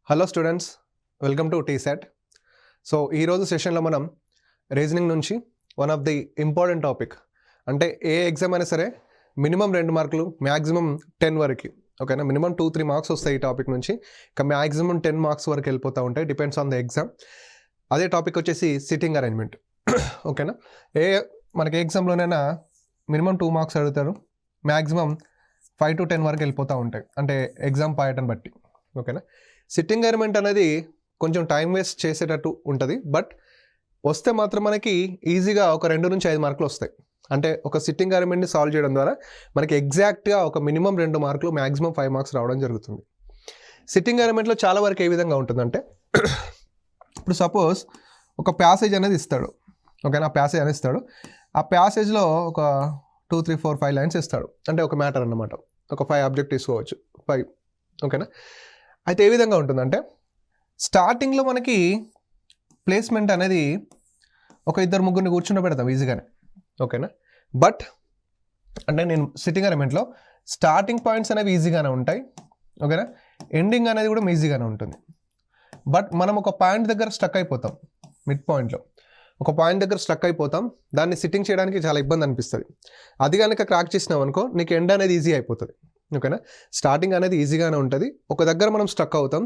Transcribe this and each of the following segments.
Hello students, welcome to TSET. So ఈరోజు సెషన్లో మనం రీజనింగ్ నుంచి one of the important topic, అంటే ఏ ఎగ్జామ్ అయినా సరే మినిమం 2 మార్కులు, మ్యాక్సిమం 10 వరకు, ఓకేనా. మినిమం 2-3 మార్క్స్ వస్తాయి ఈ టాపిక్ నుంచి, ఇక మ్యాక్సిమం 10 మార్క్స్ వరకు వెళ్ళిపోతూ ఉంటాయి, డిపెండ్స్ ఆన్ ద ఎగ్జామ్. అదే టాపిక్ వచ్చేసి సిట్టింగ్ అరేంజ్మెంట్, ఓకేనా. మనకి ఏ ఎగ్జామ్లోనైనా మినిమం 2 మార్క్స్ అడుగుతారు, మ్యాక్సిమం 5 to 10 వరకు వెళ్ళిపోతూ ఉంటాయి, అంటే ఎగ్జామ్ ప్యాటర్న్ బట్టి, ఓకేనా. సిట్టింగ్ అరేంజ్మెంట్ అనేది కొంచెం టైం వేస్ట్ చేసేటట్టు ఉంటుంది, బట్ వస్తే మాత్రం మనకి ఈజీగా ఒక 2 నుంచి 5 మార్కులు వస్తాయి. అంటే ఒక సిట్టింగ్ అరేంజ్మెంట్ని సాల్వ్ చేయడం ద్వారా మనకి ఎగ్జాక్ట్గా ఒక మినిమం 2 మార్కులు, మ్యాక్సిమం 5 మార్క్స్ రావడం జరుగుతుంది. సిట్టింగ్ అరేంజ్మెంట్లో చాలా వరకు ఏ విధంగా ఉంటుందంటే, ఇప్పుడు సపోజ్ ఒక ప్యాసేజ్ అనేది ఇస్తాడు, ఓకేనా. ప్యాసేజ్ అనేది ఇస్తాడు, ఆ ప్యాసేజ్లో ఒక 2, 3, 4, 5 లైన్స్ ఇస్తాడు, అంటే ఒక మ్యాటర్ అన్నమాట. ఒక 5 ఆబ్జెక్ట్ తీసుకోవచ్చు, 5, ఓకేనా. అయితే ఏ విధంగా ఉంటుందంటే, స్టార్టింగ్లో మనకి ప్లేస్మెంట్ అనేది ఒక 2-3 కూర్చుండబెడతాం ఈజీగానే, ఓకేనా. బట్ అంటే నేను సిట్టింగ్ అరేంజ్మెంట్లో స్టార్టింగ్ పాయింట్స్ అనేవి ఈజీగానే ఉంటాయి, ఓకేనా. ఎండింగ్ అనేది కూడా ఈజీగానే ఉంటుంది. బట్ మనం ఒక పాయింట్ దగ్గర స్టక్ అయిపోతాం, మిడ్ పాయింట్లో ఒక పాయింట్ దగ్గర స్టక్ అయిపోతాం, దాన్ని సిట్టింగ్ చేయడానికి చాలా ఇబ్బంది అనిపిస్తుంది. అది కనుక క్రాక్ చేసినాం అనుకో, నీకు ఎండ్ అనేది ఈజీ అయిపోతుంది, ఓకేనా. స్టార్టింగ్ అనేది ఈజీగానే ఉంటుంది, ఒక దగ్గర మనం స్టక్ అవుతాం,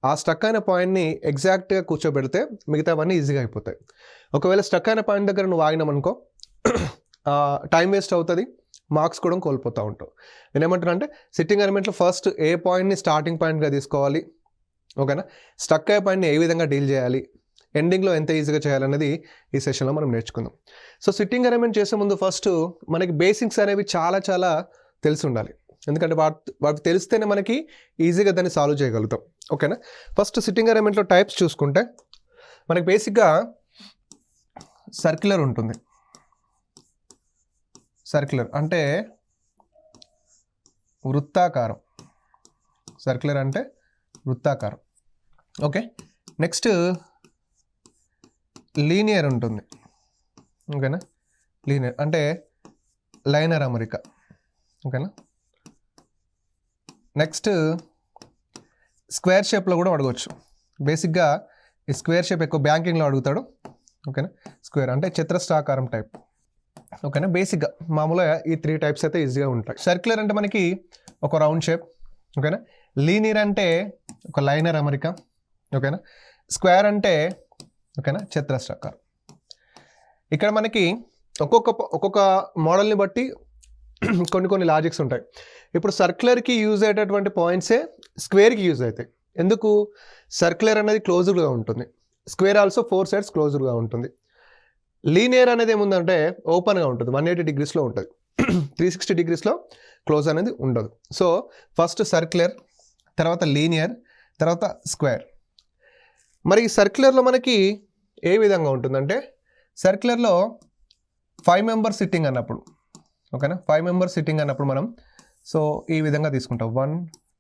ఆ స్టక్ అయిన పాయింట్ని ఎగ్జాక్ట్గా కూర్చోబెడితే మిగతావన్నీ ఈజీగా అయిపోతాయి. ఒకవేళ స్టక్ అయిన పాయింట్ దగ్గర నువ్వు ఆగినామనుకో, టైం వేస్ట్ అవుతుంది, మార్క్స్ కూడా కోల్పోతూ ఉంటావు. నేనేమంటున్నా అంటే, సిట్టింగ్ అరేంజ్మెంట్లో ఫస్ట్ ఏ పాయింట్ని స్టార్టింగ్ పాయింట్గా తీసుకోవాలి, ఓకేనా. స్టక్ అయ్యే పాయింట్ని ఏ విధంగా డీల్ చేయాలి, ఎండింగ్లో ఎంత ఈజీగా చేయాలనేది ఈ సెషన్లో మనం నేర్చుకుందాం. సో సిట్టింగ్ అరేంజ్మెంట్ చేసే ముందు ఫస్ట్ మనకి బేసిక్స్ అనేవి చాలా చాలా తెలిసి ఉండాలి, ఎందుకంటే వాటి తెలిస్తేనే మనకి ఈజీగా దాన్ని సాల్వ్ చేయగలుగుతాం, ఓకేనా. ఫస్ట్ సిట్టింగ్ అరేంజ్మెంట్లో టైప్స్ చూసుకుంటే, మనకి బేసిక్గా సర్క్యులర్ ఉంటుంది. సర్క్యులర్ అంటే వృత్తాకారం, సర్క్యులర్ అంటే వృత్తాకారం, ఓకే. నెక్స్ట్ లీనియర్ ఉంటుంది, ఓకేనా. లీనియర్ అంటే లైనర్ అమరిక, ఓకేనా. నెక్స్ట్ స్క్వేర్ షేప్లో కూడా అడగవచ్చు. బేసిక్గా ఈ స్క్వేర్ షేప్ ఎక్కువ బ్యాంకింగ్లో అడుగుతాడు, ఓకేనా. స్క్వేర్ అంటే చతురస్రాకారం టైప్, ఓకేనా. బేసిక్గా మామూలుగా ఈ 3 టైప్స్ అయితే ఈజీగా ఉంటాయి. సర్క్యులర్ అంటే మనకి ఒక రౌండ్ షేప్, ఓకేనా. లీనియర్ అంటే ఒక లైనర్ అమరిక, ఓకేనా. స్క్వేర్ అంటే, ఓకేనా, చతురస్రాకారం. ఇక్కడ మనకి ఒక్కొక్క మోడల్ని బట్టి కొన్ని లాజిక్స్ ఉంటాయి. ఇప్పుడు సర్క్యులర్కి యూజ్ అయ్యేటటువంటి పాయింట్సే స్క్వేర్కి యూజ్ అవుతాయి. ఎందుకు? సర్క్యులర్ అనేది క్లోజ్డ్గా ఉంటుంది, స్క్వేర్ ఆల్సో 4 sides క్లోజ్డ్గా ఉంటుంది. లీనియర్ అనేది ఏముందంటే ఓపెన్గా ఉంటుంది, 180 degreesలో ఉంటుంది, 360 degreesలో క్లోజ్ అనేది ఉండదు. సో ఫస్ట్ సర్క్యులర్, తర్వాత లీనియర్, తర్వాత స్క్వేర్. మరి ఈ సర్క్యులర్లో మనకి ఏ విధంగా ఉంటుందంటే, సర్క్యులర్లో 5 members సిట్టింగ్ అన్నప్పుడు, ఓకేనా, 5 members సిట్టింగ్ అన్నప్పుడు మనం సో ఈ విధంగా తీసుకుంటాం, 1,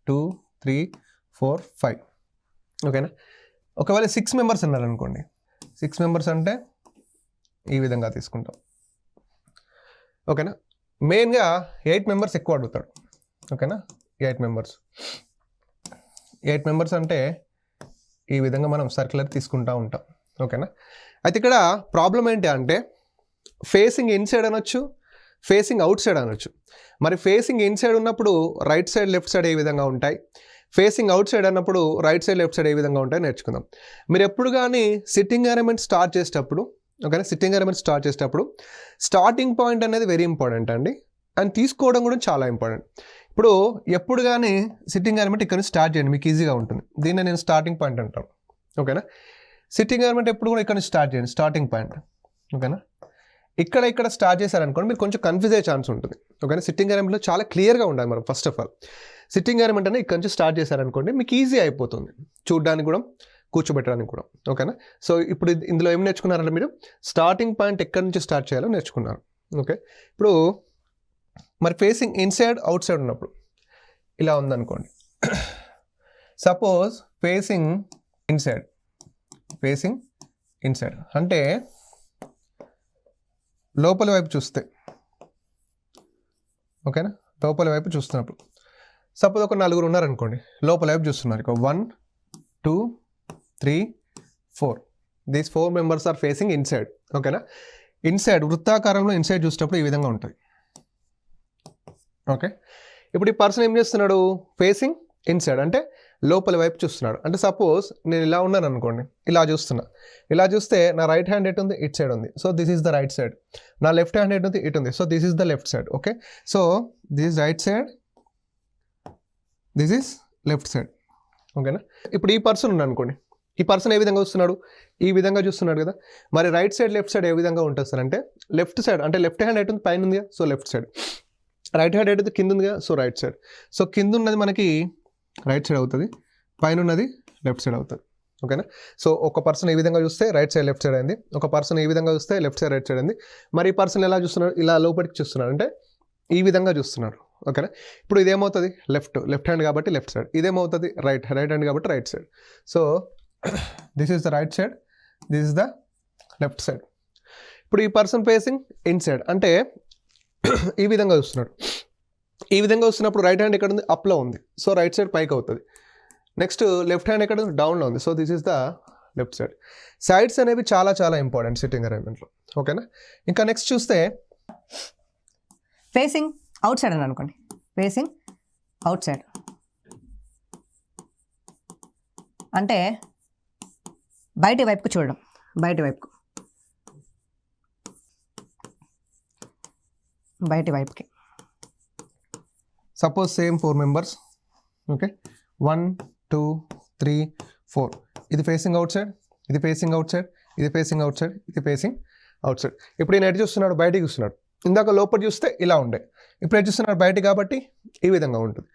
2, 3, 4, 5, ఓకేనా. ఒకవేళ 6 members ఉన్నారనుకోండి, 6 members అంటే ఈ విధంగా తీసుకుంటాం, ఓకేనా. మెయిన్గా 8 members ఎక్కువ అడుగుతాడు, ఓకేనా. 8 members అంటే ఈ విధంగా మనం సర్క్యులర్ తీసుకుంటూ ఉంటాం, ఓకేనా. అయితే ఇక్కడ ప్రాబ్లం ఏంటి అంటే, ఫేసింగ్ ఇన్సైడ్ అనొచ్చు, ఫేసింగ్ అవుట్ సైడ్ అనొచ్చు. మరి ఫేసింగ్ ఇన్సైడ్ ఉన్నప్పుడు రైట్ సైడ్ లెఫ్ట్ సైడ్ ఏ విధంగా ఉంటాయి, ఫేసింగ్ అవుట్ సైడ్ అన్నప్పుడు రైట్ సైడ్ లెఫ్ట్ సైడ్ ఏ విధంగా ఉంటాయి నేర్చుకుందాం. మీరు ఎప్పుడు కానీ సిట్టింగ్ అరేంజ్మెంట్ స్టార్ట్ చేసేటప్పుడు, ఓకేనా, సిట్టింగ్ అరేంజ్మెంట్ స్టార్ట్ చేసేటప్పుడు స్టార్టింగ్ పాయింట్ అనేది వెరీ ఇంపార్టెంట్ అండి, అండ్ తీసుకోవడం కూడా చాలా ఇంపార్టెంట్. ఇప్పుడు ఎప్పుడు కానీ సిట్టింగ్ అరేంజ్మెంట్ ఇక్కడ నుంచి స్టార్ట్ చేయండి, మీకు ఈజీగా ఉంటుంది. దీన్ని నేను స్టార్టింగ్ పాయింట్ అంటాను, ఓకేనా. సిట్టింగ్ అరేంజ్మెంట్ ఎప్పుడు కూడా ఇక్కడ నుంచి స్టార్ట్ చేయండి, స్టార్టింగ్ పాయింట్, ఓకేనా. ఇక్కడ స్టార్ట్ చేశారనుకోండి, మీరు కొంచెం కన్ఫ్యూజ్ అయ్యే ఛాన్స్ ఉంటుంది, ఓకేనా. సిట్టింగ్ అరేంజ్మెంట్లో చాలా క్లియర్గా ఉండాలి మనం. First of all sitting arrangement అనేది ఇక్కడ నుంచి స్టార్ట్ చేశారనుకోండి, మీకు ఈజీ అయిపోతుంది చూడడానికి కూడా, కూర్చోబెట్టడానికి కూడా, ఓకేనా. సో ఇప్పుడు ఇందులో ఏం నేర్చుకున్నారంటే, మీరు స్టార్టింగ్ పాయింట్ ఎక్కడి నుంచి స్టార్ట్ చేయాలో నేర్చుకున్నారు, ఓకే. ఇప్పుడు మరి ఫేసింగ్ ఇన్సైడ్ అవుట్ సైడ్ ఉన్నప్పుడు ఇలా ఉందనుకోండి, సపోజ్ ఫేసింగ్ ఇన్సైడ్ అంటే లోపల వైపు చూస్తే, ఓకేనా. లోపల వైపు చూస్తున్నప్పుడు సపోజ్ ఒక 4 ఉన్నారనుకోండి, లోపల వైపు చూస్తున్నారు, 1, 2 3 4 these 4 members are facing inside. ఓకేనా, ఇన్సైడ్ వృత్తాకారంలో ఇన్సైడ్ చూసేటప్పుడు ఈ విధంగా ఉంటుంది. ఓకే, ఇప్పుడు ఈ పర్సన్ ఏం చేస్తున్నాడు, ఫేసింగ్ ఇన్సైడ్ అంటే లోపల వైపు చూస్తున్నాడు. అంటే సపోజ్ నేను ఇలా ఉన్నాను అనుకోండి, ఇలా చూస్తున్నా, ఇలా చూస్తే నా రైట్ హ్యాండ్ ఎటు ఉంది, ఇట్ సైడ్ ఉంది, so this is the right side. నా లెఫ్ట్ హ్యాండ్ ఎటు ఉంది, ఇటు ఉంది, so this is the left side. Okay, so this is right side, this is left side. ఓకేనా, ఇప్పుడు ఈ పర్సన్ ఉన్నాడు అనుకోండి, ఈ పర్సన్ ఏ విధంగా వస్తున్నాడు, ఈ విధంగా చూస్తున్నాడు కదా. మరి రైట్ సైడ్ లెఫ్ట్ సైడ్ ఏ విధంగా ఉంటుంది సార్ అంటే, లెఫ్ట్ సైడ్ అంటే లెఫ్ట్ హ్యాండ్ ఎటు ఉంది, పైన ఉందిగా, so left side. Right hand ఎటు కింద ఉందిగా, సో రైట్ సైడ్. సో కింద ఉన్నది మనకి రైట్ సైడ్ అవుతుంది, పైన ఉన్నది లెఫ్ట్ సైడ్ అవుతుంది. ఓకేనా, సో ఒక పర్సన్ ఈ విధంగా చూస్తే రైట్ సైడ్ లెఫ్ట్ సైడ్ అయింది, ఒక పర్సన్ ఈ విధంగా చూస్తే లెఫ్ట్ సైడ్ రైట్ సైడ్ అయింది. మరి ఈ పర్సన్ ఎలా చూస్తున్నాడు, ఇలా లోపలికి చూస్తున్నాడు అంటే ఈ విధంగా చూస్తున్నాడు. ఓకేనా, ఇప్పుడు ఇదేమవుతుంది, లెఫ్ట్ హ్యాండ్ కాబట్టి లెఫ్ట్ సైడ్, ఇదేమవుతుంది రైట్ హ్యాండ్ కాబట్టి right side. So this is the right side, this is the left side. ఇప్పుడు ఈ పర్సన్ ఫేసింగ్ ఇన్సైడ్ అంటే ఈ విధంగా చూస్తున్నాడు. ఈ విధంగా వస్తున్నప్పుడు రైట్ హ్యాండ్ ఎక్కడ ఉంది, అప్లో ఉంది, సో రైట్ సైడ్ పైకి అవుతుంది. నెక్స్ట్ లెఫ్ట్ హ్యాండ్ ఎక్కడ ఉంది, డౌన్లో ఉంది, so this is the left side. Sides అనేవి చాలా చాలా ఇంపార్టెంట్ సిట్టింగ్ అరేంజ్మెంట్లో. ఓకేనా, ఇంకా నెక్స్ట్ చూస్తే ఫేసింగ్ అవుట్ సైడ్ అని అనుకోండి, ఫేసింగ్ అవుట్ సైడ్ అంటే బయటి వైపుకు చూడడం, బయటి వైపుకి. Suppose same 4 members. ఓకే, 1 2 3 4, ఇది ఫేసింగ్ అవుట్ సైడ్, ఇది ఫేసింగ్ అవుట్ సైడ్, ఇది ఫేసింగ్ అవుట్ సైడ్, ఇది ఫేసింగ్ అవుట్ సైడ్. ఇప్పుడు ఈయన ఎటు చూస్తున్నాడు, బయటికి చూస్తున్నాడు. ఇందాక లోపల చూస్తే ఇలా ఉండే, ఇప్పుడు ఎటు చూస్తున్నాడు, బయట కాబట్టి ఈ విధంగా ఉంటుంది.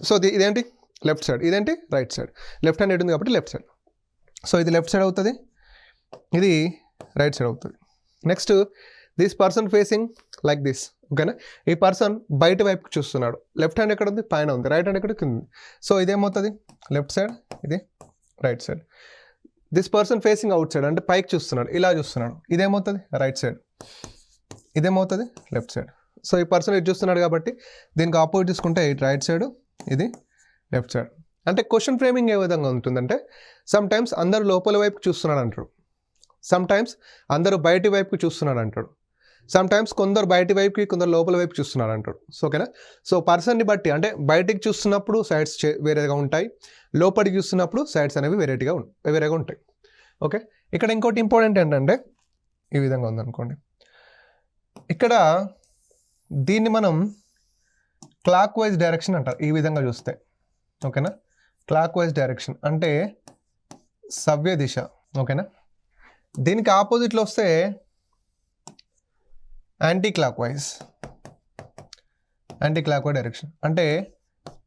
సో ఇదేంటి లెఫ్ట్ సైడ్, ఇదేంటి రైట్ సైడ్. లెఫ్ట్ హ్యాండ్ ఎటు ఉంది కాబట్టి లెఫ్ట్ సైడ్, సో ఇది లెఫ్ట్ సైడ్ అవుతుంది, ఇది రైట్ సైడ్ అవుతుంది. Next this person facing like this. ఓకేనా, ఈ పర్సన్ బయట వైపుకి చూస్తున్నాడు, లెఫ్ట్ హ్యాండ్ ఎక్కడ ఉంది, పైన ఉంది, రైట్ హ్యాండ్ ఎక్కడ కింద ఉంది, సో ఇదేమవుతుంది లెఫ్ట్ సైడ్, ఇది right side. This person facing outside అంటే పైకి చూస్తున్నాడు, ఇలా చూస్తున్నాడు, ఇదేమవుతుంది రైట్ సైడ్, ఇదేమవుతుంది లెఫ్ట్ సైడ్. సో ఈ పర్సన్ ఇటు చూస్తున్నాడు కాబట్టి దీనికి ఆపోజిట్ తీసుకుంటే ఇటు రైట్ సైడ్, ఇది లెఫ్ట్ సైడ్. అంటే క్వశ్చన్ ఫ్రేమింగ్ ఏ విధంగా ఉంటుందంటే, సమ్ టైమ్స్ అందరు లోపల వైపు చూస్తున్నాడు అంటాడు, సమ్ టైమ్స్ అందరూ బయటి వైపుకి చూస్తున్నాడు అంటాడు, సమ్ టైమ్స్ కొందరు బయటి వైపుకి కొందరు లోపల వైపు చూస్తున్నారు అంటాడు. సో ఓకేనా, సో పర్సన్ని బట్టి అంటే బయటికి చూస్తున్నప్పుడు సైడ్స్ వేరేగా ఉంటాయి, లోపలికి చూస్తున్నప్పుడు సైడ్స్ అనేవి వేరేగా ఉంటాయి. ఓకే, ఇక్కడ ఇంకోటి ఇంపార్టెంట్ ఏంటంటే ఈ విధంగా ఉందనుకోండి, ఇక్కడ దీన్ని మనం క్లాక్ వైజ్ డైరెక్షన్ అంటారు, ఈ విధంగా చూస్తే. ఓకేనా, క్లాక్ వైజ్ డైరెక్షన్ అంటే సవ్య దిశ. ఓకేనా, దీనికి ఆపోజిట్లో వస్తే యాంటీ క్లాక్ వైజ్ డైరెక్షన్ అంటే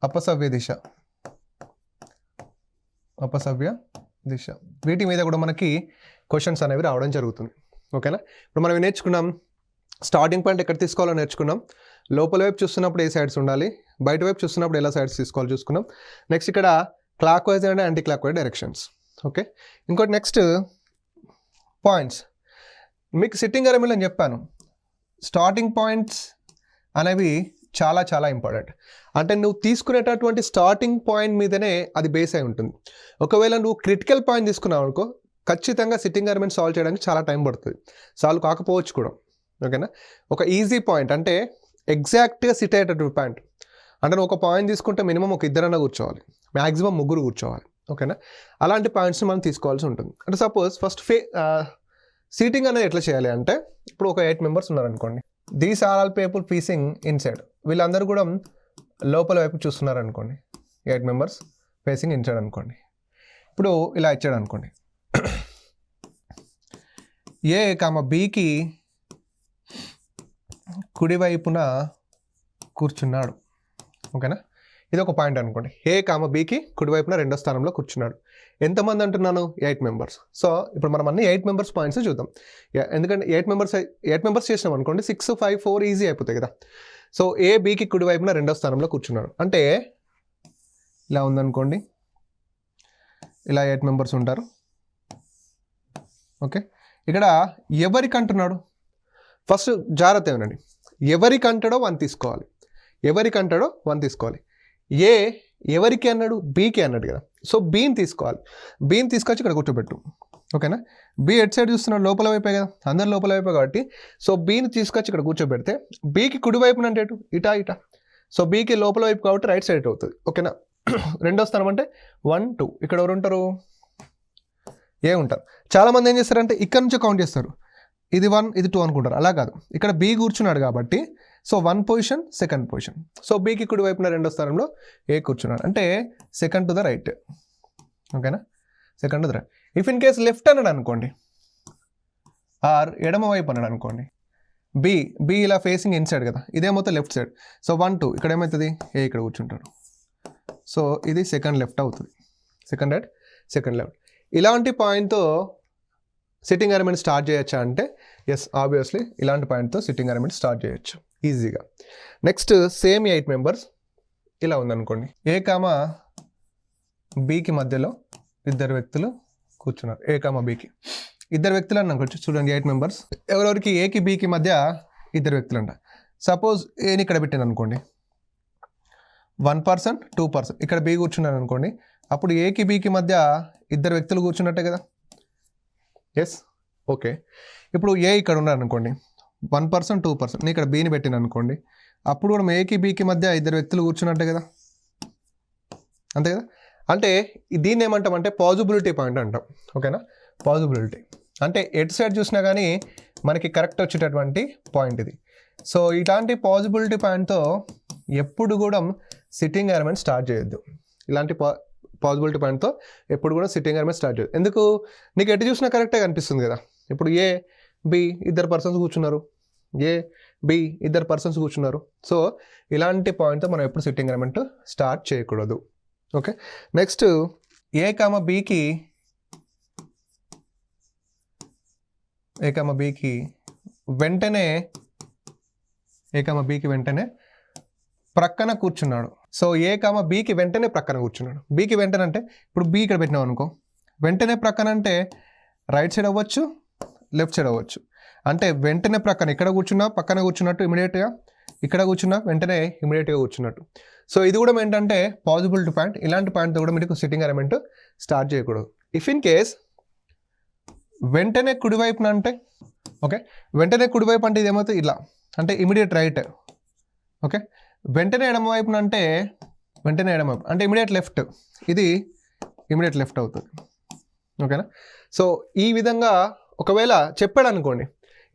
అపసవ్య దిశ. వీటి మీద కూడా మనకి క్వశ్చన్స్ అనేవి రావడం జరుగుతుంది. ఓకేనా, ఇప్పుడు మనం నేర్చుకున్నాం, స్టార్టింగ్ పాయింట్ ఎక్కడ తీసుకోవాలో నేర్చుకున్నాం, లోపల వైపు చూస్తున్నప్పుడు ఏ సైడ్స్ ఉండాలి, బయట వైపు చూస్తున్నప్పుడు ఎలా సైడ్స్ తీసుకోవాలో చూసుకున్నాం. నెక్స్ట్ ఇక్కడ clock wise and anti clock wise directions. Okay, ఇంకోటి నెక్స్ట్ పాయింట్స్. మీకు సిట్టింగ్ అరేంజ్మెంట్ అని చెప్పాను, స్టార్టింగ్ పాయింట్స్ అనేవి చాలా చాలా ఇంపార్టెంట్. అంటే నువ్వు తీసుకునేటటువంటి స్టార్టింగ్ పాయింట్ మీదనే అది బేస్ అయి ఉంటుంది. ఒకవేళ నువ్వు క్రిటికల్ పాయింట్ తీసుకున్నావు అనుకో, ఖచ్చితంగా సిట్టింగ్ అరేంజ్మెంట్ సాల్వ్ చేయడానికి చాలా టైం పడుతుంది, సాల్వ్ కాకపోవచ్చు కూడా. ఓకేనా, ఒక ఈజీ పాయింట్ అంటే ఎగ్జాక్ట్గా సిట్ అయ్యేటటువంటి పాయింట్ అంటే నువ్వు ఒక పాయింట్ తీసుకుంటే మినిమం ఒక ఇద్దరన్నా కూర్చోవాలి, మ్యాక్సిమం ముగ్గురు కూర్చోవాలి. ఓకేనా, అలాంటి పాయింట్స్ని మనం తీసుకోవాల్సి ఉంటుంది. అంటే సపోజ్ ఫస్ట్ సీటింగ్ అనేది ఎట్లా చేయాలి అంటే, ఇప్పుడు ఒక 8 మెంబర్స్ ఉన్నారనుకోండి, these are all people facing inside, వీళ్ళందరూ కూడా లోపల వైపు చూస్తున్నారు అనుకోండి, 8 మెంబర్స్ ఫేసింగ్ ఇన్సైడ్ అనుకోండి. ఇప్పుడు ఇలా ఇచ్చాడు అనుకోండి, ఏ కామ బికి కుడివైపున కూర్చున్నాడు. ఓకేనా, ఇది ఒక పాయింట్ అనుకోండి, ఏ కామ బికి కుడివైపున రెండో స్థానంలో కూర్చున్నాడు. ఎంతమంది అంటున్నాను, 8 మెంబర్స్. సో ఇప్పుడు మనం అన్ని 8 మెంబర్స్ పాయింట్స్ చూద్దాం, ఎందుకంటే 8 మెంబర్స్ చేసినాం అనుకోండి, 6 5 4 ఈజీ అయిపోతాయి కదా. సో ఏ బికి కుడివైపున రెండో స్థానంలో కూర్చున్నాడు అంటే ఇలా ఉందనుకోండి, ఇలా 8 మెంబర్స్ ఉంటారు. ఓకే, ఇక్కడ ఎవరికి అంటున్నాడు, ఫస్ట్ జాగ్రత్త ఏమనండి, ఎవరికి అంటాడో 1 తీసుకోవాలి, ఏ ఎవరికి అన్నాడు? బీకి అన్నాడు కదా. సో బీని తీసుకోవాలి, బీని తీసుకొచ్చి ఇక్కడ కూర్చోబెట్టు. ఓకేనా, బీ ఎట్ సైడ్ చూస్తున్నాడు, లోపల వైపే కదా, అందరు లోపల వైపే కాబట్టి సో బీని తీసుకొచ్చి ఇక్కడ కూర్చోబెడితే బీకి కుడి వైపున అంటే ఇటా ఇటా, సో బీకి లోపల వైపు కాబట్టి రైట్ సైడ్ అవుతుంది. ఓకేనా, రెండో స్థానం అంటే 1 2, ఇక్కడ ఎవరు ఉంటారు? ఏ ఉంటారు. చాలామంది ఏం చేస్తారంటే ఇక్కడ నుంచి కౌంట్ చేస్తారు, ఇది 1 ఇది 2 అనుకుంటారు. అలా కాదు, ఇక్కడ బీ కూర్చున్నాడు కాబట్టి so 1 position, second position. So బీకి కుడి వైపున రెండో స్థానంలో ఏ కూర్చున్నాడు అంటే సెకండ్ టు ద రైట్. ఓకేనా, second to the right. If in case left అన్నాడు అనుకోండి, ఆర్ ఎడమ వైపు అన్నాడు అనుకోండి, బి ఇలా ఫేసింగ్ ఇన్సైడ్ కదా, ఇదేమవుతుంది లెఫ్ట్ సైడ్. సో 1 2 ఇక్కడ ఏమవుతుంది? ఏ ఇక్కడ కూర్చుంటాడు. సో ఇది సెకండ్ లెఫ్ట్ అవుతుంది, సెకండ్ రైట్, సెకండ్ లెఫ్ట్. ఇలాంటి పాయింట్తో సిట్టింగ్ అరేంజ్మెంట్ స్టార్ట్ చేయొచ్చా అంటే ఎస్, ఆబ్వియస్లీ ఇలాంటి పాయింట్తో సిట్టింగ్ అరేంజ్మెంట్ స్టార్ట్ చేయొచ్చు ఈజీగా. నెక్స్ట్ సేమ్ 8 మెంబర్స్ ఇలా ఉందనుకోండి, ఏ కామా బీకి మధ్యలో ఇద్దరు వ్యక్తులు కూర్చున్నారు. ఏ కామా బీకి ఇద్దరు వ్యక్తులు అని అనుకోవచ్చు. చూడండి 8 మెంబర్స్, ఎవరెవరికి ఏకి బీకి మధ్య ఇద్దరు వ్యక్తులు అంట. సపోజ్ ఏని ఇక్కడ పెట్టాను అనుకోండి, 1 person 2 person, ఇక్కడ బీ కూర్చున్నాను అనుకోండి, అప్పుడు ఏకి బీకి మధ్య ఇద్దరు వ్యక్తులు కూర్చున్నట్టే కదా. Yes, okay. ఇప్పుడు ఏ ఇక్కడ ఉన్నారు అనుకోండి, 1 person 2 person, నేను ఇక్కడ బీని పెట్టాను అనుకోండి, అప్పుడు కూడా ఏకి బీకి మధ్య ఇద్దరు వ్యక్తులు కూర్చున్నట్టే కదా, అంతే కదా. అంటే దీన్ని ఏమంటామంటే పాజిబిలిటీ పాయింట్ అంటాం. ఓకేనా, పాజిబిలిటీ అంటే ఎటు సైడ్ చూసినా కానీ మనకి కరెక్ట్ వచ్చేటటువంటి పాయింట్ ఇది. సో ఇలాంటి పాజిబిలిటీ పాయింట్తో ఎప్పుడు కూడా సిట్టింగ్ అరేంజ్మెంట్ స్టార్ట్ చేయొద్దు. ఇలాంటి పాజిబిలిటీ పాయింట్తో ఎప్పుడు కూడా సిట్టింగ్ అరేంజ్మెంట్ స్టార్ట్ చేయొద్దు. ఎందుకు? నీకు ఎటు చూసినా కరెక్టే కనిపిస్తుంది కదా. ఇప్పుడు ఏ బి ఇద్దరు పర్సన్స్ కూర్చున్నారు, ఏ బి ఇద్దరు పర్సన్స్ కూర్చున్నారు. సో ఇలాంటి పాయింట్తో మనం ఎప్పుడు సిట్టింగ్ అరేంజ్మెంట్ స్టార్ట్ చేయకూడదు. ఓకే, నెక్స్ట్ ఏ కామ బీకి వెంటనే ప్రక్కన కూర్చున్నాడు. సో ఏ కామ బీకి వెంటనే ప్రక్కన కూర్చున్నాడు. బీకి వెంటనే అంటే ఇప్పుడు బీ ఇక్కడ పెట్టినావు అనుకో, వెంటనే ప్రక్కన అంటే రైట్ సైడ్ అవ్వచ్చు, లెఫ్ట్ సైడ్ అవ్వచ్చు. అంటే వెంటనే ప్రక్కన ఇక్కడ కూర్చున్నా పక్కన కూర్చున్నట్టు, ఇమీడియట్గా ఇక్కడ కూర్చున్నా వెంటనే ఇమీడియట్గా కూర్చున్నట్టు. సో ఇది కూడా ఏంటంటే పాజిబిలిటీ పాయింట్. ఇలాంటి పాయింట్తో కూడా మీకు సిట్టింగ్ అరేంజ్మెంట్ స్టార్ట్ చేయకూడదు. ఇఫ్ ఇన్ కేస్ వెంటనే కుడివైపున అంటే, ఓకే, వెంటనే కుడివైపు అంటే ఇది ఏమవుతుంది ఇలా, అంటే ఇమీడియట్ రైట్. ఓకే, వెంటనే ఎడమ వైపున అంటే వెంటనే ఎడమ అంటే ఇమీడియట్ లెఫ్ట్, ఇది ఇమీడియట్ లెఫ్ట్ అవుతుంది. ఓకేనా, సో ఈ విధంగా ఒకవేళ చెప్పాడు అనుకోండి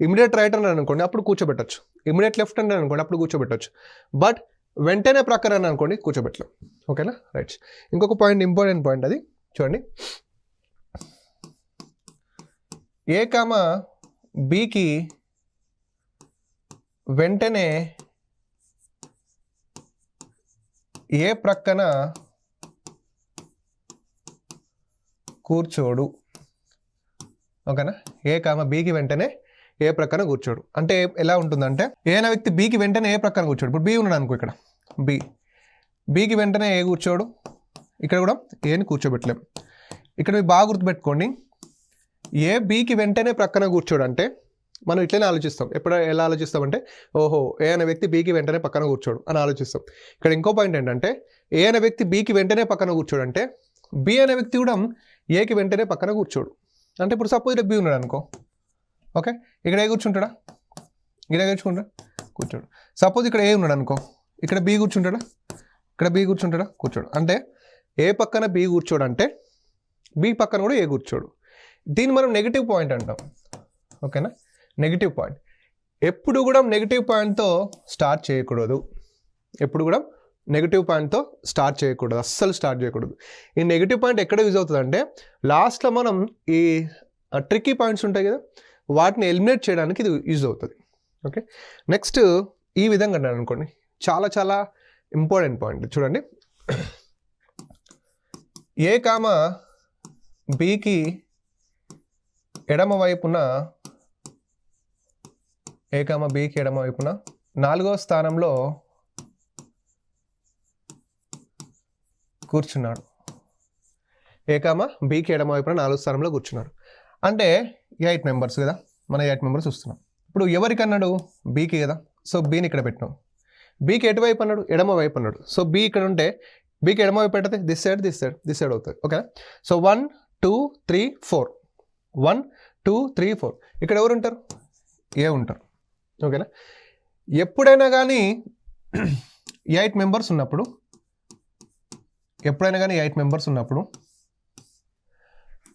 ఇమీడియట్ రైట్ అన్నాడు అనుకోండి, అప్పుడు కూర్చోబెట్టచ్చు. ఇమీడియట్ లెఫ్ట్ అన్నాడు అనుకోండి, అప్పుడు కూర్చోబెట్టచ్చు. బట్ వెంటనే ప్రక్కన అని అనుకోండి, కూర్చోబెట్టలేం. ఓకేనా, రైట్. ఇంకొక పాయింట్, ఇంపార్టెంట్ పాయింట్, అది చూడండి. ఏ కామ బీకి వెంటనే ఏ ప్రక్కన కూర్చోడు. ఓకేనా, ఏ కామ బీకి వెంటనే ఏ ప్రక్కన కూర్చోడు. అంటే ఎలా ఉంటుందంటే ఏదైనా వ్యక్తి బీకి వెంటనే ఏ ప్రక్కన కూర్చోడు. ఇప్పుడు బీ ఉన్నాడు అనుకో, ఇక్కడ బీకి వెంటనే ఏ కూర్చోడు, ఇక్కడ కూడా ఏని కూర్చోబెట్టలేం. ఇక్కడ మీరు బాగా గుర్తుపెట్టుకోండి, ఏ బీకి వెంటనే ప్రక్కన కూర్చోడు అంటే మనం ఇట్లనే ఆలోచిస్తాం. ఎలా ఆలోచిస్తామంటే ఓహో ఏ అనే వ్యక్తి బీకి వెంటనే పక్కన కూర్చోడు అని ఆలోచిస్తాం. ఇక్కడ ఇంకో పాయింట్ ఏంటంటే ఏ అనే వ్యక్తి బీకి వెంటనే పక్కన కూర్చోడు అంటే బి అనే వ్యక్తి కూడా ఏకి వెంటనే పక్కన కూర్చోడు. అంటే ఇప్పుడు సపోజ్ ఇక్కడ బి ఉన్నాడు అనుకో, ఓకే, ఇక్కడ ఏ కూర్చుంటాడా, ఇక్కడ కూర్చోడు. సపోజ్ ఇక్కడ ఏ ఉన్నాడు అనుకో, ఇక్కడ బి కూర్చుంటాడా, కూర్చోడు. అంటే ఏ పక్కన బి కూర్చోడు అంటే బి పక్కన కూడా ఏ కూర్చోడు. దీన్ని మనం నెగిటివ్ పాయింట్ అంటాం. ఓకేనా, నెగిటివ్ పాయింట్. ఎప్పుడు కూడా నెగిటివ్ పాయింట్తో స్టార్ట్ చేయకూడదు. అస్సలు స్టార్ట్ చేయకూడదు. ఈ నెగిటివ్ పాయింట్ ఎక్కడ యూజ్ అవుతుంది అంటే లాస్ట్లో మనం ఈ ట్రిక్కీ పాయింట్స్ ఉంటాయి కదా, వాటిని ఎలిమినేట్ చేయడానికి ఇది యూజ్ అవుతుంది. ఓకే, నెక్స్ట్ ఈ విధంగా అన్నాను అనుకోండి, చాలా చాలా ఇంపార్టెంట్ పాయింట్ చూడండి. ఏ కామ బీకి ఎడమ వైపున నాలుగో స్థానంలో కూర్చున్నాడు. ఏ కామ బీకి ఎడమ వైపున 4వ స్థానంలో కూర్చున్నాడు. అంటే 8 మెంబర్స్ కదా, మనం 8 మెంబర్స్ చూస్తున్నాం. ఇప్పుడు ఎవరికి అన్నాడు? బీకి కదా. సో బీని ఇక్కడ పెట్టినాం. బీకి ఎటువైపు అన్నాడు? ఎడమ వైపు అన్నాడు. సో బీ ఇక్కడ ఉంటే బీకి ఎడమ వైపు పెట్టితే దిస్ సైడ్ అవుతుంది. ఓకేనా? సో 1 2 3 4 1 2 3 4 ఇక్కడ ఎవరు ఉంటారు? ఏ ఉంటారు. ఓకేనా? ఎప్పుడైనా కానీ 8 మెంబర్స్ ఉన్నప్పుడు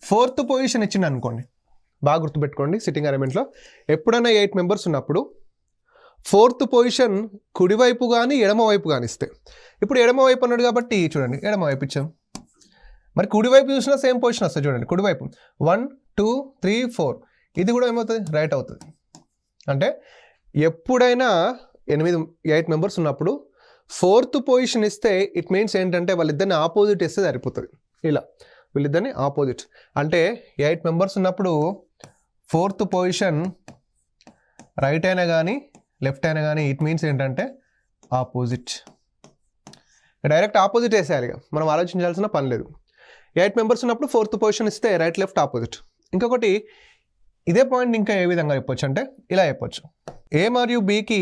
ఫోర్త్ పొజిషన్ ఇచ్చింది అనుకోండి, బాగా గుర్తుపెట్టుకోండి. సిట్టింగ్ అరేంజ్మెంట్లో ఎప్పుడైనా 8 మెంబర్స్ ఉన్నప్పుడు ఫోర్త్ పొజిషన్ కుడివైపు కానీ ఎడమ వైపు కానీ ఇస్తే, ఇప్పుడు ఎడమ వైపు అన్నాడు కాబట్టి చూడండి ఎడమ వైపు ఇచ్చాం. మరి కుడివైపు చూసినా సేమ్ పొజిషన్ వస్తుంది చూడండి. కుడివైపు 1 2 3 4 ఇది కూడా ఏమవుతుంది? రైట్ అవుతుంది. అంటే ఎప్పుడైనా 8 మెంబర్స్ ఉన్నప్పుడు ఫోర్త్ పొజిషన్ ఇస్తే ఇట్ మీన్స్ ఏంటంటే వాళ్ళిద్దరిని ఆపోజిట్ ఇస్తే సరిపోతుంది. ఇలా వీళ్ళిద్దరిని ఆపోజిట్ అంటే 8 మెంబర్స్ ఉన్నప్పుడు ఫోర్త్ పొజిషన్ రైట్ అయినా కానీ లెఫ్ట్ అయినా కానీ ఇట్ మీన్స్ ఏంటంటే ఆపోజిట్. డైరెక్ట్ ఆపోజిట్ వేసేయాలి, మనం ఆలోచించాల్సిన పని లేదు. 8 మెంబర్స్ ఉన్నప్పుడు ఫోర్త్ పొజిషన్ ఇస్తే రైట్ లెఫ్ట్ ఆపోజిట్. ఇంకొకటి ఇదే పాయింట్ ఇంకా ఏ విధంగా చెప్పొచ్చు అంటే ఇలా చెప్పొచ్చు. ఏ మరియు బికి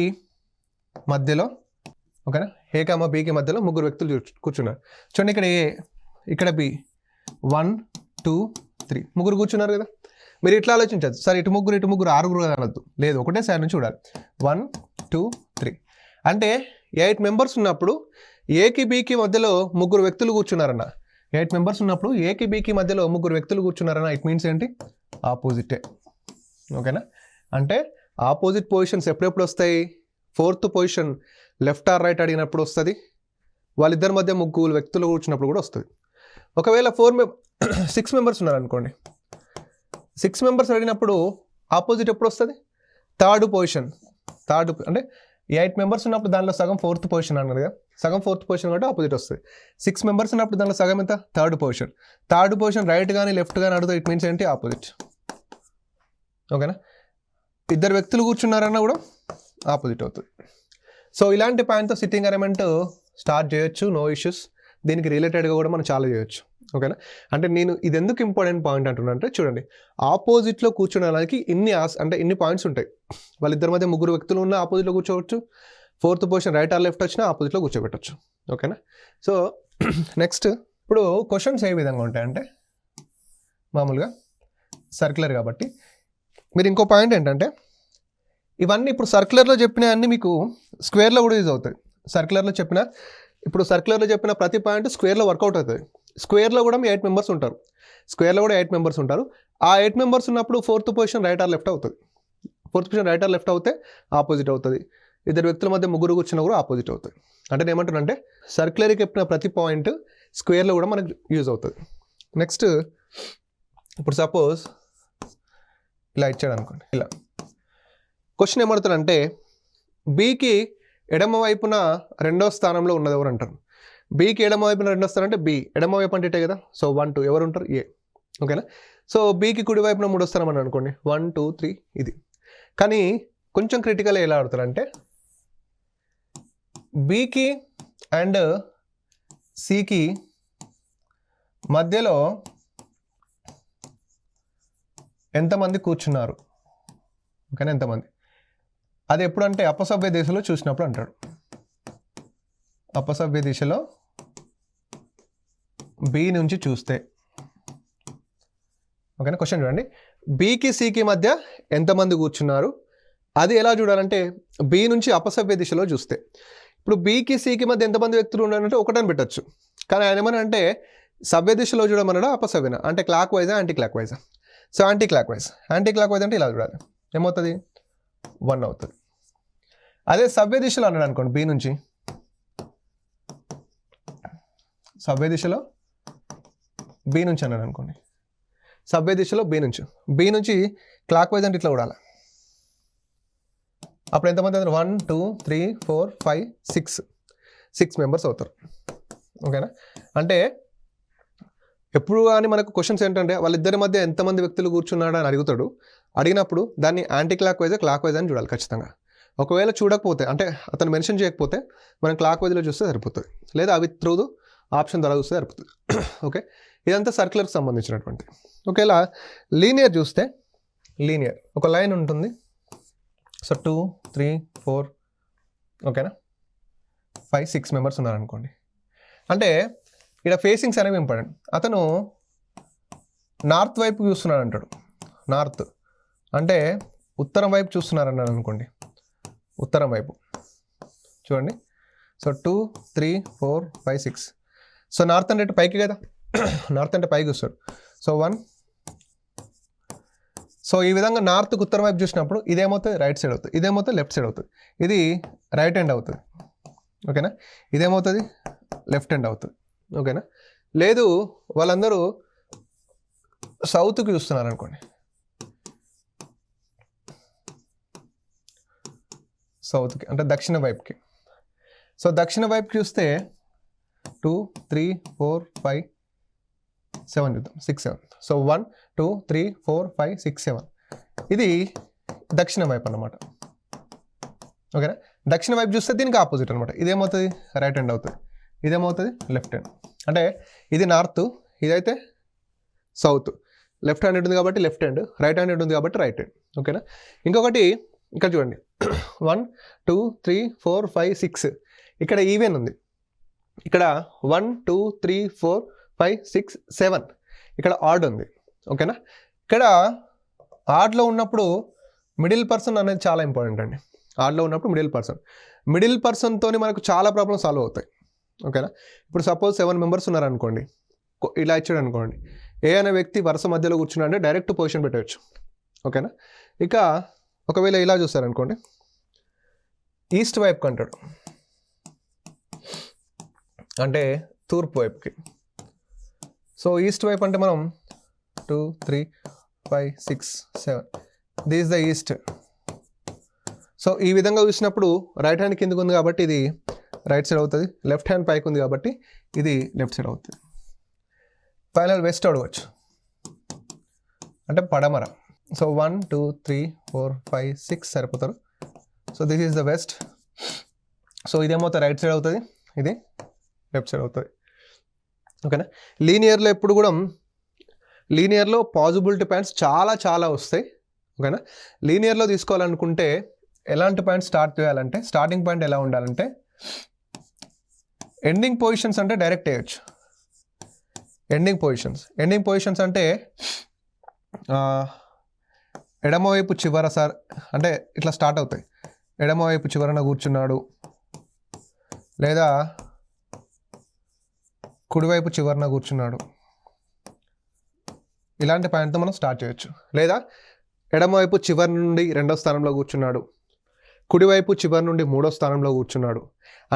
మధ్యలో, ఓకేనా, ఏ కామ బికి మధ్యలో ముగ్గురు వ్యక్తులు కూర్చున్నారు. చూడండి ఇక్కడ ఏ, ఇక్కడ బి, 1 2 3 ముగ్గురు కూర్చున్నారు కదా. మీరు ఇట్లా ఆలోచించచ్చు, సరే ఇటు ముగ్గురు ఆరుగురు అనొద్దు, లేదు ఒకటే సైడ్ నుంచి చూడాలి. 1 2 3 అంటే 8 మెంబర్స్ ఉన్నప్పుడు ఏకి బికి మధ్యలో ముగ్గురు వ్యక్తులు కూర్చున్నారన్న. 8 మెంబర్స్ ఉన్నప్పుడు ఏకి బికి మధ్యలో ముగ్గురు వ్యక్తులు కూర్చున్నారన్న ఇట్ మీన్స్ ఏంటి? ఆపోజిటే. ఓకేనా? అంటే ఆపోజిట్ పొజిషన్స్ ఎప్పుడెప్పుడు వస్తాయి? Fourth position left or right అడిగినప్పుడు వస్తుంది, వాళ్ళిద్దరి మధ్య ముగ్గురు వ్యక్తులు కూర్చున్నప్పుడు కూడా వస్తుంది. ఒకవేళ 6 మెంబర్స్ ఉన్నారనుకోండి, 6 మెంబర్స్ అడిగినప్పుడు ఆపోజిట్ ఎప్పుడు వస్తుంది? థర్డ్ పొజిషన్ అంటే 8 మెంబర్స్ ఉన్నప్పుడు దానిలో సగం ఫోర్త్ పొజిషన్ అన్నారు కదా, సగం ఫోర్త్ పొజిషన్ కాబట్టి ఆపోజిట్ వస్తుంది. 6 మెంబర్స్ ఉన్నప్పుడు దానిలో సగం ఎంత? థర్డ్ పొజిషన్ రైట్ కానీ లెఫ్ట్ కానీ అడుగుతా ఇట్ మీన్స్ ఏంటి? ఆపోజిట్. ఓకేనా? ఇద్దరు వ్యక్తులు కూర్చున్నారన్నా కూడా ఆపోజిట్ అవుతుంది. సో ఇలాంటి పాయింట్తో సిట్టింగ్ అరేంజ్మెంట్ స్టార్ట్ చేయొచ్చు, నో ఇష్యూస్. దీనికి రిలేటెడ్గా కూడా మనం చాలా చేయొచ్చు. ఓకేనా? అంటే నేను ఇది ఎందుకు ఇంపార్టెంట్ పాయింట్ అంటున్నా అంటే చూడండి, ఆపోజిట్లో కూర్చోడానికి ఇన్ని పాయింట్స్ ఉంటాయి. వాళ్ళిద్దరి మధ్య ముగ్గురు వ్యక్తులు ఉన్న ఆపోజిట్లో కూర్చోవచ్చు, fourth position right or left వచ్చినా ఆపోజిట్లో కూర్చోబెట్టచ్చు. ఓకేనా? సో నెక్స్ట్ ఇప్పుడు క్వశ్చన్స్ ఏ విధంగా ఉంటాయంటే మామూలుగా సర్క్యులర్ కాబట్టి మీరు ఇంకో పాయింట్ ఏంటంటే ఇవన్నీ ఇప్పుడు సర్క్యులర్లో చెప్పిన అన్నీ మీకు స్క్వేర్లో కూడా యూజ్ అవుతాయి. సర్క్యులర్లో చెప్పిన ప్రతి పాయింట్ స్క్వేర్లో వర్కౌట్ అవుతుంది. స్క్వేర్లో కూడా 8 మెంబర్స్ ఉంటారు. ఆ 8 మెంబర్స్ ఉన్నప్పుడు fourth position right or left అవుతుంది. Fourth position right or left అవుతే ఆపోజిట్ అవుతుంది. ఇద్దరు వ్యక్తుల మధ్య ముగ్గురు కూర్చున్నా కూడా ఆపోజిట్ అవుతుంది. అంటే నేను ఏమంటున్నానంటే సర్క్యులర్కి చెప్పిన ప్రతి పాయింట్ స్క్వేర్లో కూడా మనకు యూజ్ అవుతుంది. నెక్స్ట్ ఇప్పుడు సపోజ్ ఇలా ఇచ్చాడు అనుకోండి, ఇలా క్వశ్చన్ ఏమడుతాడంటే బీకి ఎడమ వైపున రెండో స్థానంలో ఉన్నది ఎవరు అంటారు. బీకి ఎడమ వైపున రెండో స్థానం అంటే బి, ఎడమ వైపు అంటే ఇటే కదా, సో 1 2 ఎవరు ఉంటారు? ఏ. ఓకేనా? సో బీకి కుడి వైపున మూడో స్థానం అని అనుకోండి, 1 2 3 ఇది. కానీ కొంచెం క్రిటికల్ ఎలా ఆడుతారంటే బీకి అండ్ సికి మధ్యలో ఎంతమంది కూర్చున్నారు? ఓకేనా? ఎంతమంది? అది ఎప్పుడు అంటే అపసవ్య దిశలో చూసినప్పుడు అంటాడు. అపసవ్య దిశలో బి నుంచి చూస్తే. ఓకేనా? క్వశ్చన్ చూడండి, బీకి సికి మధ్య ఎంతమంది కూర్చున్నారు? అది ఎలా చూడాలంటే బి నుంచి అపసవ్య దిశలో చూస్తే. ఇప్పుడు బీకి సికి మధ్య ఎంతమంది వ్యక్తులు ఉండాలంటే ఒకటని పెట్టచ్చు. కానీ ఆయన ఏమన్నా అంటే సవ్య దిశలో చూడమన్నాడా అపసవ్యన అంటే క్లాక్ వైజా యాంటీ క్లాక్ వైజా? సో యాంటీ క్లాక్ వైజ్ అంటే ఇలా చూడాలి. ఏమవుతుంది? 1 అవుతుంది. అదే సవ్య దిశలో అన్నాడు అనుకోండి, బి నుంచి సవ్య దిశలో బి నుంచి అన్నాడు అనుకోండి, సవ్య దిశలో బి నుంచి క్లాక్ వైజ్ అంటే ఇట్లా చూడాలి. అప్పుడు ఎంతమంది? 1 2 3 4 5 6 మెంబర్స్ అవుతారు. ఓకేనా? అంటే ఎప్పుడు కానీ మనకు క్వశ్చన్స్ ఏంటంటే వాళ్ళిద్దరి మధ్య ఎంతమంది వ్యక్తులు కూర్చున్నాడు అని అడిగినప్పుడు దాన్ని యాంటీ క్లాక్ వైజ్ అని చూడాలి ఖచ్చితంగా. ఒకవేళ చూడకపోతే అంటే అతను మెన్షన్ చేయకపోతే మనం క్లాక్ వైజ్లో చూస్తే సరిపోతుంది, లేదా అవి త్రూ ఆప్షన్ ద్వారా చూస్తే సరిపోతుంది. ఓకే, ఇదంతా సర్క్యులర్కి సంబంధించినటువంటి. ఒకవేళ లీనియర్ చూస్తే లీనియర్ ఒక లైన్ ఉంటుంది. సో 2 3 4 ఓకేనా 5 6 మెంబర్స్ ఉన్నారనుకోండి. అంటే ఇక్కడ ఫేసింగ్స్ అనేవి ఇంపార్టెంట్. అతను నార్త్ వైపు చూస్తున్నాడు అంటాడు. నార్త్ అంటే ఉత్తరం వైపు చూస్తున్నారు అన్నాడు అనుకోండి. ఉత్తరం వైపు చూడండి. సో 2, 3, 4, 5, 6. సో నార్త్ అంటే పైకి కదా, నార్త్ అంటే పైకి వస్తాడు. సో 1. సో ఈ విధంగా నార్త్కి ఉత్తరం వైపు చూసినప్పుడు ఇదేమవుతుంది, రైట్ సైడ్ అవుతుంది, ఇదేమవుతుంది లెఫ్ట్ సైడ్ అవుతుంది. ఇది రైట్ హ్యాండ్ అవుతుంది, ఓకేనా. ఇదేమవుతుంది లెఫ్ట్ హ్యాండ్ అవుతుంది, ఓకేనా. లేదు వాళ్ళందరూ సౌత్కి చూస్తున్నారు అనుకోండి. సౌత్కి అంటే దక్షిణ వైపుకి. సో దక్షిణ వైపుకి చూస్తే 2, 3, 4, 5, 7 చూద్దాం. 6, 7. సో 1, 2, 3, 4, 5, 6, 7. ఇది దక్షిణ వైపు అన్నమాట, ఓకేనా. దక్షిణ వైపు చూస్తే దీనికి ఆపోజిట్ అనమాట. ఇదేమవుతుంది రైట్ హ్యాండ్ అవుతుంది, ఇదేమవుతుంది లెఫ్ట్ హ్యాండ్. అంటే ఇది నార్త్, ఇదైతే సౌత్. లెఫ్ట్ హ్యాండ్ ఉంటుంది కాబట్టి లెఫ్ట్ హ్యాండ్, రైట్ హ్యాండ్ ఉంటుంది కాబట్టి రైట్ హ్యాండ్, ఓకేనా. ఇంకొకటి ఇక్కడ చూడండి 1, 2, 3, 4, 5, 6. ఇక్కడ ఈవెన్ ఉంది. ఇక్కడ 1, 2, 3, 4, 5, 6, 7. ఇక్కడ ఆడ్ ఉంది, ఓకేనా. ఇక్కడ ఆడ్లో ఉన్నప్పుడు మిడిల్ పర్సన్ అనేది చాలా ఇంపార్టెంట్ అండి. ఆడ్లో ఉన్నప్పుడు మిడిల్ పర్సన్తో మనకు చాలా ప్రాబ్లమ్స్ సాల్వ్ అవుతాయి, ఓకేనా. ఇప్పుడు సపోజ్ 7 మెంబర్స్ ఉన్నారనుకోండి, ఇలా ఇచ్చాడు అనుకోండి. ఏ అనే వ్యక్తి వరుస మధ్యలో కూర్చున్నాడంటే డైరెక్ట్ పొజిషన్ పెట్టవచ్చు, ఓకేనా. ఇక ఒకవేళ ఇలా చూస్తారనుకోండి, ఈస్ట్ వైపుకి అంటాడు, అంటే తూర్పు వైపుకి. సో ఈస్ట్ వైపు అంటే మనం 2, 3, 5, 6, 7. This is the east. So ఈ విధంగా చూసినప్పుడు రైట్ హ్యాండ్ కిందకు ఉంది కాబట్టి ఇది రైట్ సైడ్ అవుతుంది, లెఫ్ట్ హ్యాండ్ పైకి ఉంది కాబట్టి ఇది లెఫ్ట్ సైడ్ అవుతుంది. ఫైనల్ వెస్ట్ అడగవచ్చు, అంటే పడమర. సో 1, 2, 3, 4, 5, 6 సరిపోతారు. So this is the west. So ఇదేమవుతుంది రైట్ సైడ్ అవుతుంది, ఇది లెఫ్ట్ సైడ్ అవుతుంది, ఓకేనా. లీనియర్లో ఎప్పుడు కూడా లీనియర్లో పాజిబిలిటీ పాయింట్స్ చాలా వస్తాయి, ఓకేనా. లీనియర్లో తీసుకోవాలనుకుంటే ఎలాంటి పాయింట్ స్టార్ట్ చేయాలంటే, స్టార్టింగ్ పాయింట్ ఎలా ఉండాలంటే ఎండింగ్ పొజిషన్స్ అంటే డైరెక్ట్ వేయచ్చు. ఎండింగ్ పొజిషన్స్ అంటే ఎడమవైపు చివర సార్ అంటే ఇట్లా స్టార్ట్ అవుతాయి. ఎడమవైపు చివరన కూర్చున్నాడు, లేదా కుడివైపు చివరన కూర్చున్నాడు. ఇలాంటి పాయింట్తో మనం స్టార్ట్ చేయొచ్చు. లేదా ఎడమవైపు చివరి నుండి 2వ స్థానంలో కూర్చున్నాడు, కుడివైపు చివరి నుండి 3వ స్థానంలో కూర్చున్నాడు.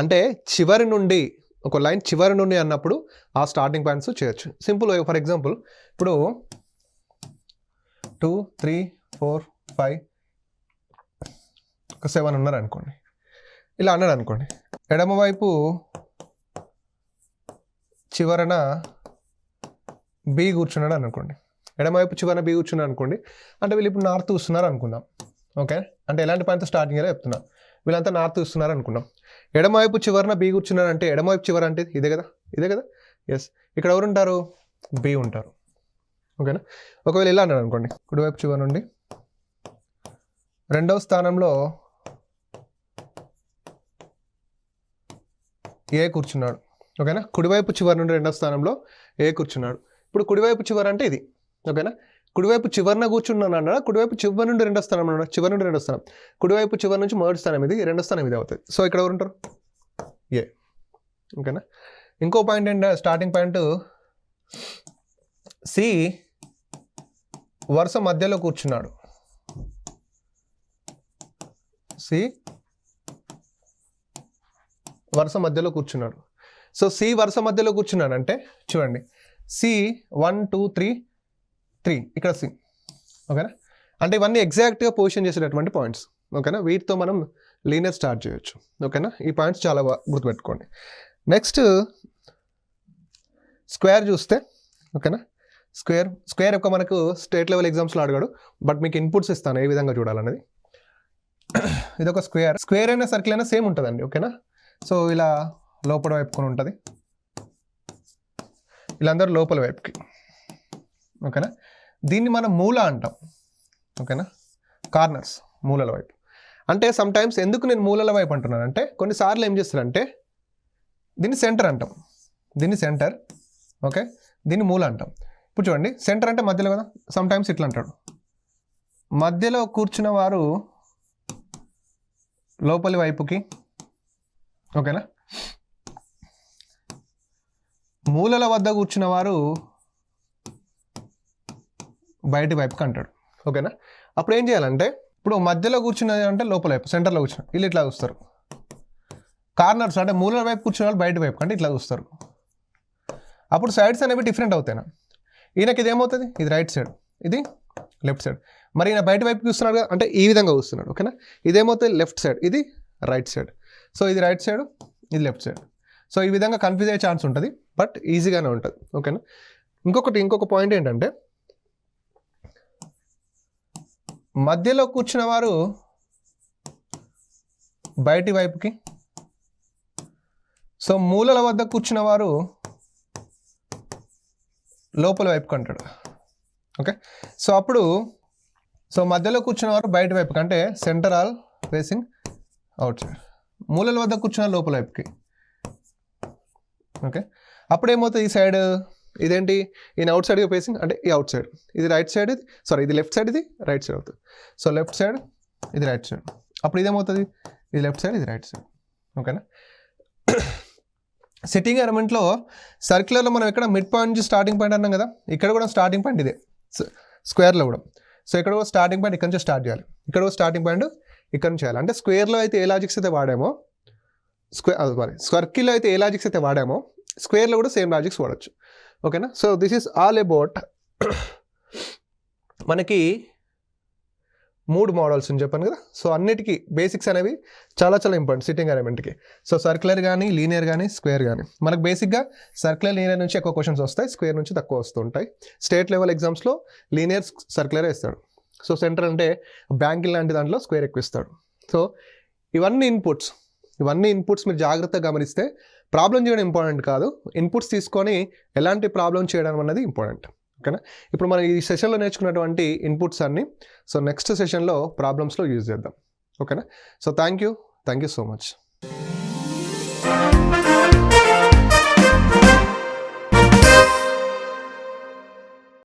అంటే చివరి నుండి ఒక లైన్ చివరి నుండి అన్నప్పుడు ఆ స్టార్టింగ్ పాయింట్స్ చేయొచ్చు. సింపుల్. ఫర్ ఎగ్జాంపుల్ ఇప్పుడు 2, 3, 4, 5, 7 ఉన్నారు అనుకోండి. ఇలా అన్నాడు అనుకోండి, ఎడమవైపు చివరన బి కూర్చున్నాడు అనుకోండి. ఎడమవైపు చివరన బి కూర్చున్నాడు అనుకోండి, అంటే వీళ్ళు ఇప్పుడు నార్త్ చూస్తున్నారు అనుకుందాం, ఓకే. అంటే ఎలాంటి పాయింట్తో స్టార్టింగ్ అలా చెప్తున్నా, వీళ్ళంతా నార్త్ చూస్తున్నారు అనుకున్నాం. ఎడమవైపు చివరన బి కూర్చున్నారు అంటే ఎడమవైపు చివర అంటే ఇదే కదా. ఎస్, ఇక్కడ ఎవరు ఉంటారు, బి ఉంటారు, ఓకేనా. ఒకవేళ ఇలా అన్నాడు అనుకోండి, కుడివైపు చివరి నుండి 2వ స్థానంలో ఏ కూర్చున్నాడు, ఓకేనా. కుడివైపు చివరి నుండి 2వ స్థానంలో ఏ కూర్చున్నాడు. ఇప్పుడు కుడివైపు చివరి అంటే ఇది, ఓకేనా. కుడివైపు చివరిన కూర్చున్నాను అన్నాడు, కుడివైపు చివరి నుండి 2వ స్థానం అన్నాడు, చివరి నుండి 2వ స్థానం. కుడివైపు చివరి నుంచి 3వ స్థానం ఇది, 2వ స్థానం ఇది అవుతుంది. సో ఇక్కడ ఎవరు ఉంటారు, ఏ, ఓకేనా. ఇంకో పాయింట్ ఏంటంటే స్టార్టింగ్ పాయింట్ సి వరుస మధ్యలో కూర్చున్నాడు. సి వరుస మధ్యలో కూర్చున్నాడు. సో సి వరుస మధ్యలో కూర్చున్నాడు అంటే చూడండి, సి 1, 2, 3 ఇక్కడ సి, ఓకేనా. అంటే ఇవన్నీ ఎగ్జాక్ట్గా పొజిషన్ చేసేటటువంటి పాయింట్స్, ఓకేనా. వీటితో మనం లీనియర్ స్టార్ట్ చేయొచ్చు, ఓకేనా. ఈ పాయింట్స్ చాలా గుర్తుపెట్టుకోండి. నెక్స్ట్ స్క్వేర్ చూస్తే, ఓకేనా. స్క్వేర్ యొక్క మనకు స్టేట్ లెవెల్ ఎగ్జామ్స్లో అడిగాడు, బట్ మీకు ఇన్పుట్స్ ఇస్తాను ఏ విధంగా చూడాలనేది. ఇది ఒక స్క్వేర్ అయినా సర్కిల్ అయినా సేమ్ ఉంటుందండి, ఓకేనా. సో ఇలా లోపల వైపుకొని ఉంటుంది, వీళ్ళందరూ లోపల వైపుకి, ఓకేనా. దీన్ని మనం మూల అంటాం, ఓకేనా. కార్నర్స్, మూలల వైపు. అంటే సమ్ టైమ్స్ ఎందుకు నేను మూలల వైపు అంటున్నాను అంటే, కొన్నిసార్లు ఏం చేస్తారంటే దీన్ని సెంటర్ అంటాం, దీన్ని సెంటర్, ఓకే, దీన్ని మూల అంటాం. ఇప్పుడు చూడండి, సెంటర్ అంటే మధ్యలో కదా, సమ్ టైమ్స్ ఇట్లా అంటాడు. మధ్యలో కూర్చున్న వారు లోపలి వైపుకి, ఓకేనా, మూలల వద్ద కూర్చున్న వారు బయటి వైపుకి అంటాడు, ఓకేనా. అప్పుడు ఏం చేయాలంటే, ఇప్పుడు మధ్యలో కూర్చున్నది అంటే లోపల వైపు, సెంటర్లో కూర్చున్న వీళ్ళు ఇట్లా చూస్తారు. కార్నర్స్ అంటే మూలల వైపు కూర్చున్న వాళ్ళు బయటి వైపు అంటే ఇట్లా చూస్తారు. అప్పుడు సైడ్స్ అనేవి డిఫరెంట్ అవుతాయి. ఈయనకి ఇది ఏమవుతుంది, ఇది రైట్ సైడ్, ఇది లెఫ్ట్ సైడ్. మరి ఈయన బయట వైపు చూస్తున్నాడు కదా, అంటే ఈ విధంగా చూస్తున్నాడు, ఓకేనా. ఇదేమవుతుంది, లెఫ్ట్ సైడ్, ఇది రైట్ సైడ్. సో ఇది రైట్ సైడ్, ఇది లెఫ్ట్ సైడ్. సో ఈ విధంగా కన్ఫ్యూజ్ అయ్యే ఛాన్స్ ఉంటుంది, బట్ ఈజీగానే ఉంటుంది, ఓకేనా. ఇంకొక పాయింట్ ఏంటంటే, మధ్యలో కూర్చున్న వారు బయటి వైపుకి, సో మూలల వద్ద కూర్చున్న వారు లోపల వైపుకి అంటాడు, ఓకే. సో అప్పుడు మధ్యలో కూర్చున్న వారు బయట వైపుకి అంటే centre all facing outside, మూలల వద్ద కూర్చున్న లోపల వైపుకి, ఓకే. అప్పుడు ఏమవుతుంది, ఈ సైడ్ ఇదేంటి, ఈయన అవుట్ సైడ్గా ఫేసింగ్ అంటే ఈ అవుట్ సైడ్, ఇది రైట్ సైడ్, ఇది లెఫ్ట్ సైడ్, ఇది రైట్ సైడ్ అవుతుంది. సో లెఫ్ట్ సైడ్, ఇది రైట్ సైడ్. అప్పుడు ఇదేమవుతుంది, ఇది లెఫ్ట్ సైడ్, ఇది రైట్ సైడ్, ఓకేనా. సిట్టింగ్ అరేంజ్మెంట్లో సర్క్యులర్లో మనం ఇక్కడ మిడ్ పాయింట్ నుంచి స్టార్టింగ్ పాయింట్ అన్నాం కదా, ఇక్కడ కూడా స్టార్టింగ్ పాయింట్ ఇదే, స్క్వేర్లో కూడా. సో ఇక్కడ కూడా స్టార్టింగ్ పాయింట్ ఇక్కడ నుంచి స్టార్ట్ చేయాలి, ఇక్కడ కూడా స్టార్టింగ్ పాయింట్ ఇక్కడ నుంచి చేయాలి. అంటే స్క్వేర్లో అయితే ఏ లాజిక్స్ అయితే వాడామో, సర్కిల్లో అయితే ఏ లాజిక్స్ అయితే వాడామో, స్క్వేర్లో కూడా సేమ్ లాజిక్స్ వాడచ్చు, ఓకేనా. So this is all about మనకి 3 మోడల్స్ అని చెప్పాను కదా. సో అన్నిటికీ బేసిక్స్ అనేవి చాలా ఇంపార్టెంట్ సిట్టింగ్ అరేంజ్మెంట్కి. సో సర్క్యులర్ కానీ, లీనియర్ కానీ, స్క్వేర్ కానీ. మనకు బేసిక్గా సర్క్యులర్, లీనియర్ నుంచి ఎక్కువ క్వశ్చన్స్ వస్తాయి, స్క్వేర్ నుంచి తక్కువ వస్తుంటాయి. స్టేట్ లెవెల్ ఎగ్జామ్స్లో లీనియర్, సర్క్యులర్ ఇస్తాడు. సో సెంటర్ అంటే బ్యాంకింగ్ లాంటి దాంట్లో స్క్వేర్ ఎక్కువ ఇస్తాడు. సో ఇవన్నీ ఇన్పుట్స్ మీరు జాగ్రత్తగా గమనిస్తే ప్రాబ్లం చేయడం ఇంపార్టెంట్ కాదు, ఇన్పుట్స్ తీసుకొని ఎలాంటి ప్రాబ్లం చేయడం అన్నది ఇంపార్టెంట్, ఓకేనా. ఇప్పుడు మనం ఈ సెషన్లో నేర్చుకున్నటువంటి ఇన్పుట్స్ అన్ని సో నెక్స్ట్ సెషన్లో ప్రాబ్లమ్స్లో యూజ్ చేద్దాం, ఓకేనా. So thank you so much.